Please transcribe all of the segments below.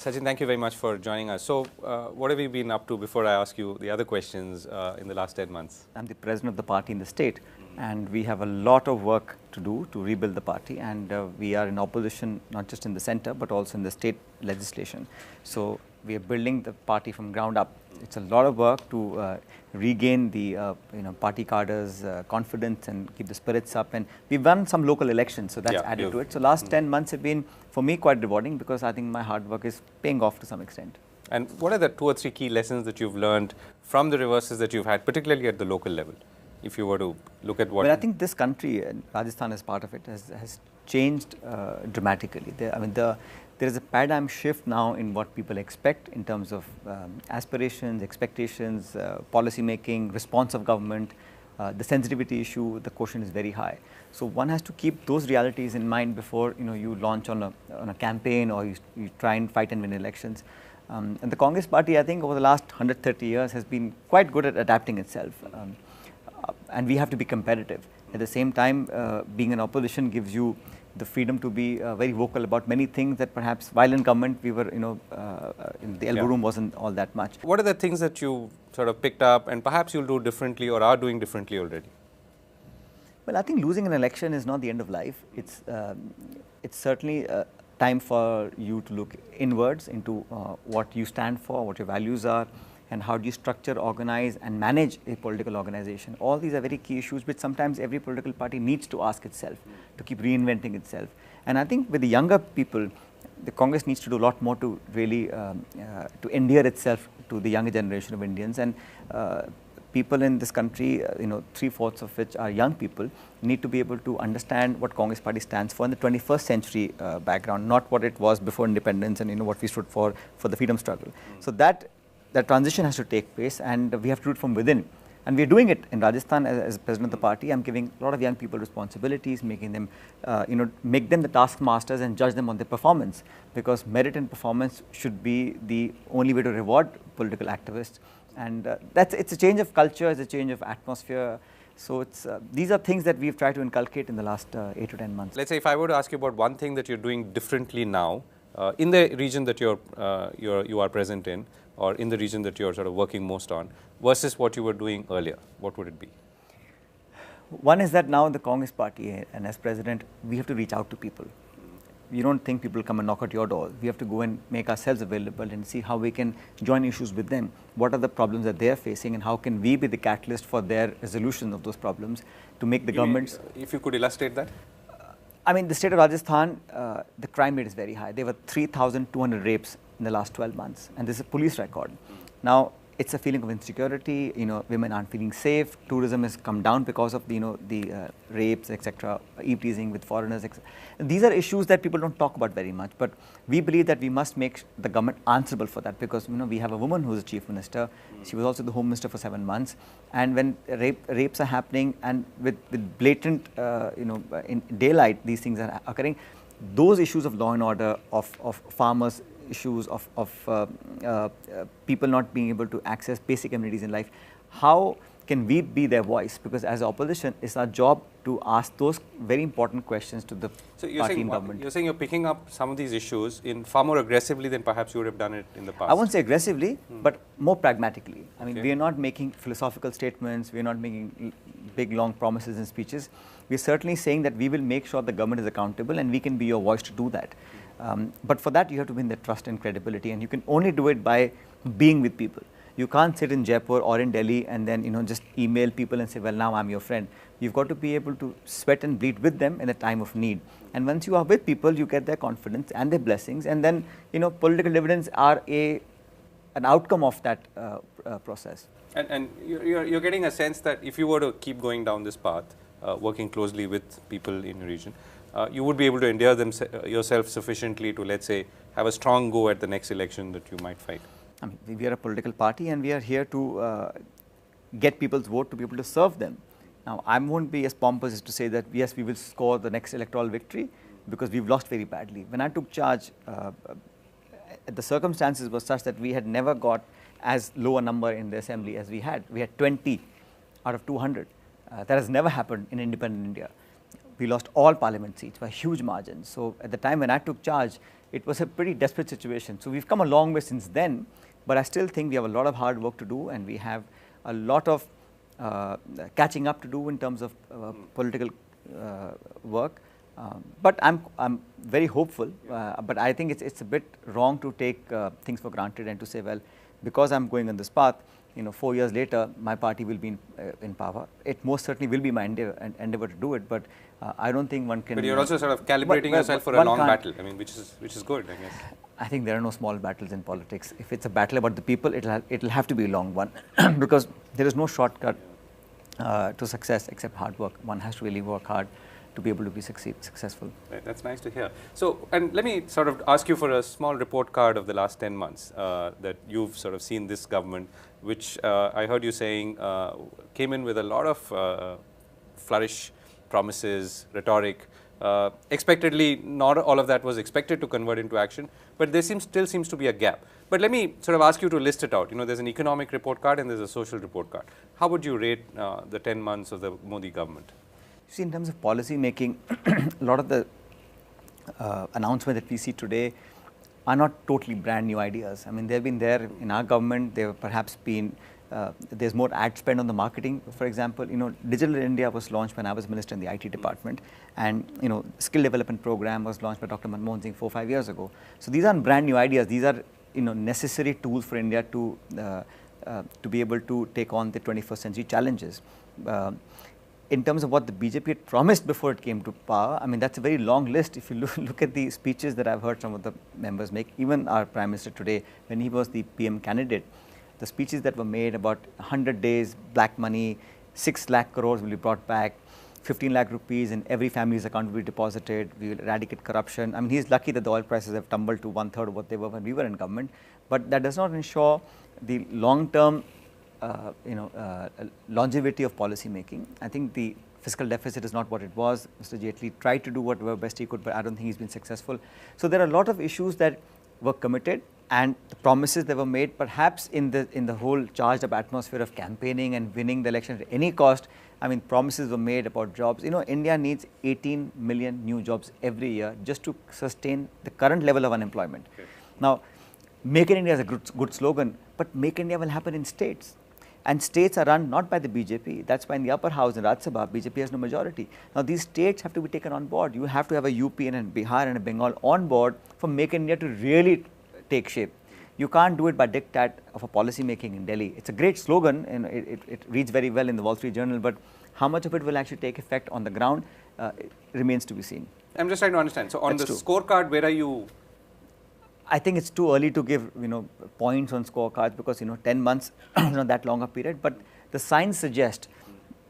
Sachin, thank you very much for joining us. So, what have you been up to before I ask you the other questions in the last 10 months? I'm the president of the party in the state, and we have a lot of work to do to rebuild the party, and we are in opposition not just in the center but also in the state legislation. So we are building the party from ground up. It's a lot of work to regain the party cadres' confidence and keep the spirits up, and we've won some local elections, so that's added to it. So last 10 months have been, for me, quite rewarding because I think my hard work is paying off to some extent. And what are the 2 or 3 key lessons that you've learned from the reverses that you've had, particularly at the local level, if you were to look at what... Well, I think this country, Rajasthan as part of it, has changed dramatically. There is a paradigm shift now in what people expect in terms of aspirations, expectations, policy making, response of government. The sensitivity issue, the quotient is very high. So one has to keep those realities in mind before you launch on a campaign or you try and fight and win elections. And the Congress party, I think, over the last 130 years has been quite good at adapting itself. And we have to be competitive. At the same time, being an opposition gives you the freedom to be very vocal about many things that perhaps while in government we were, in the elbow room wasn't all that much. What are the things that you sort of picked up and perhaps you'll do differently or are doing differently already? Well, I think losing an election is not the end of life. It's certainly time for you to look inwards into what you stand for, what your values are, and how do you structure, organize and manage a political organization. All these are very key issues which sometimes every political party needs to ask itself, to keep reinventing itself. And I think with the younger people, the Congress needs to do a lot more to really to endear itself to the younger generation of Indians. And people in this country, 3/4 of which are young people, need to be able to understand what Congress party stands for in the 21st century background, not what it was before independence and what we stood for the freedom struggle. So that transition has to take place, and we have to do it from within. And we are doing it in Rajasthan as president of the party. I'm giving a lot of young people responsibilities, making them, make them the taskmasters and judge them on their performance, because merit and performance should be the only way to reward political activists. And it's a change of culture, it's a change of atmosphere. So these are things that we've tried to inculcate in the last 8 to 10 months. Let's say if I were to ask you about one thing that you're doing differently now in the region that you are present in, or in the region that you're sort of working most on, versus what you were doing earlier, what would it be? One is that now in the Congress party, and as president, we have to reach out to people. You don't think people come and knock at your door. We have to go and make ourselves available and see how we can join issues with them. What are the problems that they are facing, and how can we be the catalyst for their resolution of those problems to make the governments... If you could illustrate that? I mean, the state of Rajasthan, the crime rate is very high. There were 3,200 rapes in the last 12 months, and this is a police record. Now, it's a feeling of insecurity, women aren't feeling safe, tourism has come down because of, the rapes, etc., eve-teasing with foreigners, etc. These are issues that people don't talk about very much, but we believe that we must make the government answerable for that, because, we have a woman who's a chief minister, she was also the home minister for 7 months, and when rapes are happening and with blatant, in daylight, these things are occurring, those issues of law and order, of farmers, issues of people not being able to access basic amenities in life, how can we be their voice? Because as opposition, it's our job to ask those very important questions to the party and government. You're saying you're picking up some of these issues in far more aggressively than perhaps you would have done it in the past. I won't say aggressively, but more pragmatically. I mean, we are not making philosophical statements, we are not making big, long promises and speeches. We are certainly saying that we will make sure the government is accountable and we can be your voice to do that. But for that, you have to win their trust and credibility, and you can only do it by being with people. You can't sit in Jaipur or in Delhi and then just email people and say, well, now I'm your friend. You've got to be able to sweat and bleed with them in a time of need. And once you are with people, you get their confidence and their blessings, and then political dividends are an outcome of that process. And you're getting a sense that if you were to keep going down this path, working closely with people in your region, you would be able to endear yourself sufficiently to, let's say, have a strong go at the next election that you might fight. I mean, we are a political party and we are here to get people's vote to be able to serve them. Now, I won't be as pompous as to say that, yes, we will score the next electoral victory, because we've lost very badly. When I took charge, the circumstances were such that we had never got as low a number in the assembly as we had. We had 20 out of 200. That has never happened in independent India. We lost all parliament seats by huge margins. So at the time when I took charge, it was a pretty desperate situation. So we've come a long way since then, but I still think we have a lot of hard work to do, and we have a lot of catching up to do in terms of political work. But I'm very hopeful, but I think it's a bit wrong to take things for granted and to say, well, because I'm going on this path, 4 years later, my party will be in power. It most certainly will be my endeavor to do it, but I don't think one can. But you're also sort of calibrating yourself for a long battle. I mean, which is good, I guess. I think there are no small battles in politics. If it's a battle about the people, it'll have to be a long one, because there is no shortcut to success except hard work. One has to really work hard to be able to be successful. Right, that's nice to hear. So, and let me sort of ask you for a small report card of the last 10 months that you've sort of seen this government, which I heard you saying came in with a lot of flourish, promises, rhetoric. Expectedly, not all of that was expected to convert into action, but there still seems to be a gap. But let me sort of ask you to list it out. There's an economic report card and there's a social report card. How would you rate the 10 months of the Modi government? See, in terms of policy making, a lot of the announcements that we see today are not totally brand new ideas. I mean, they've been there in our government. They've perhaps been, there's more ad spend on the marketing. For example, Digital India was launched when I was minister in the IT department, and skill development program was launched by Dr. Manmohan Singh 4 or 5 years ago. So these aren't brand new ideas. These are necessary tools for India to be able to take on the 21st century challenges. In terms of what the BJP had promised before it came to power, I mean, that's a very long list. If you look at the speeches that I've heard some of the members make, even our Prime Minister today, when he was the PM candidate, the speeches that were made about 100 days, black money, 6 lakh crores will be brought back, 15 lakh rupees in every family's account will be deposited, we will eradicate corruption. I mean, he's lucky that the oil prices have tumbled to 1/3 of what they were when we were in government, but that does not ensure the long-term longevity of policy making. I think the fiscal deficit is not what it was. Mr. Jaitley tried to do whatever best he could, but I don't think he's been successful. So there are a lot of issues that were committed, and the promises that were made, perhaps in the whole charged up atmosphere of campaigning and winning the election at any cost. I mean, promises were made about jobs. India needs 18 million new jobs every year just to sustain the current level of unemployment. Okay. Now, Make in India is a good slogan, but Make India will happen in states. And states are run not by the BJP, that's why in the upper house in Rajya Sabha, BJP has no majority. Now these states have to be taken on board. You have to have a UP and a Bihar and a Bengal on board for Make India to really take shape. You can't do it by diktat of a policy making in Delhi. It's a great slogan and it reads very well in the Wall Street Journal, but how much of it will actually take effect on the ground remains to be seen. I'm just trying to understand. So on the scorecard, where are you? I think it's too early to give points on scorecards because 10 months is not that long a period, but the signs suggest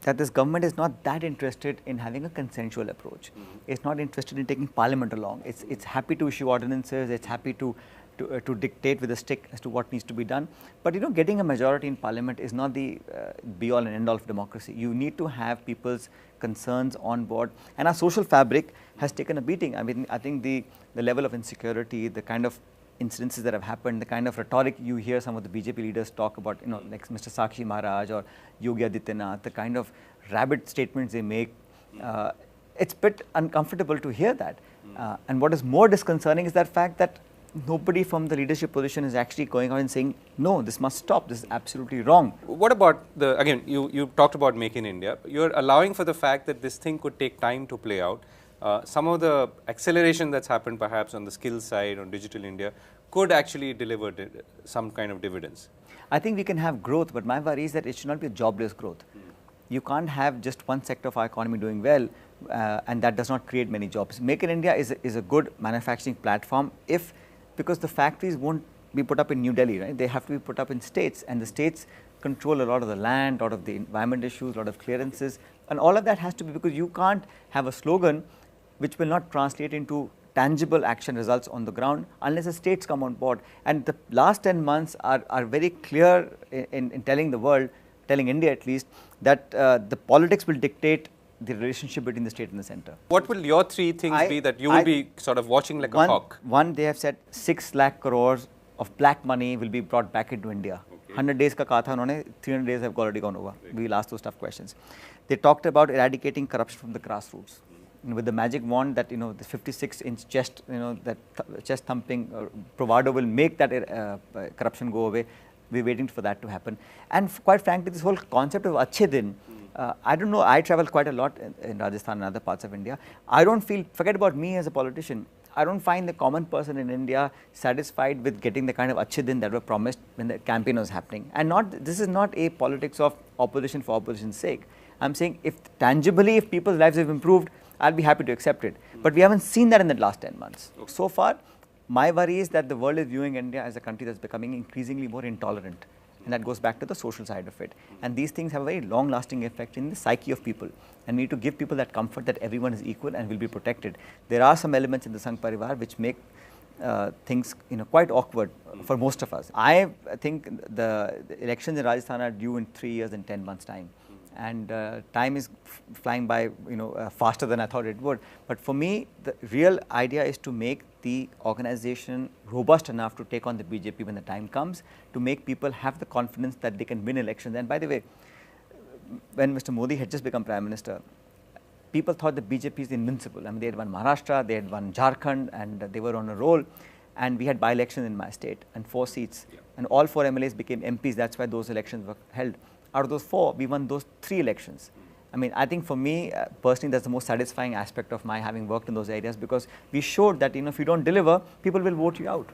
that this government is not that interested in having a consensual approach. It's not interested in taking parliament along. It's happy to issue ordinances. It's happy to dictate with a stick as to what needs to be done. But getting a majority in parliament is not the be all and end all of democracy. You need to have people's concerns on board, and our social fabric has taken a beating. I mean, I think the level of insecurity, the kind of incidences that have happened, the kind of rhetoric you hear some of the BJP leaders talk about, like Mr. Sakshi Maharaj or Yogi Adityanath, the kind of rabid statements they make, it's a bit uncomfortable to hear that. And what is more disconcerting is that fact that nobody from the leadership position is actually going out and saying, no, this must stop, this is absolutely wrong. What about again, you talked about Make in India. You're allowing for the fact that this thing could take time to play out. Some of the acceleration that's happened perhaps on the skills side, on Digital India, could actually deliver some kind of dividends. I think we can have growth, but my worry is that it should not be a jobless growth. You can't have just one sector of our economy doing well and that does not create many jobs. Make in India is a good manufacturing platform because the factories won't be put up in New Delhi, right? They have to be put up in states, and the states control a lot of the land, a lot of the environment issues, a lot of clearances, and all of that has to be, because you can't have a slogan which will not translate into tangible action results on the ground unless the states come on board. And the last 10 months are very clear in telling the world, telling India at least, that the politics will dictate the relationship between the state and the center. What will your three things be that you will be sort of watching like a hawk? One, they have said 6 lakh crores of black money will be brought back into India. 100 days ka kaha tha unhone, 300 days have already gone over. We will ask those tough questions. They talked about eradicating corruption from the grassroots. with the magic wand that, the 56-inch chest, that chest thumping bravado will make that corruption go away. We're waiting for that to happen. And quite frankly, this whole concept of Achhe Din, I don't know, I travel quite a lot in Rajasthan and other parts of India. I don't feel, forget about me as a politician, I don't find the common person in India satisfied with getting the kind of Achhe Din that were promised when the campaign was happening. And this is not a politics of opposition for opposition's sake. I'm saying if tangibly, if people's lives have improved, I'll be happy to accept it. But we haven't seen that in the last 10 months. Okay. So far, my worry is that the world is viewing India as a country that's becoming increasingly more intolerant. And that goes back to the social side of it. And these things have a very long-lasting effect in the psyche of people. And we need to give people that comfort that everyone is equal and will be protected. There are some elements in the Sangh Parivar which make things quite awkward for most of us. I think the elections in Rajasthan are due in 3 years and 10 months' time. And time is flying by, faster than I thought it would. But for me, the real idea is to make the organization robust enough to take on the BJP when the time comes, to make people have the confidence that they can win elections. And by the way, when Mr. Modi had just become Prime Minister, people thought the BJP is invincible. I mean, they had won Maharashtra, they had won Jharkhand, and they were on a roll. And we had by-elections in my state and 4 seats. Yeah. And all 4 MLAs became MPs. That's why those elections were held. Out of those 4, we won those 3 elections. I mean, I think for me, personally, that's the most satisfying aspect of my having worked in those areas, because we showed that, if you don't deliver, people will vote you out.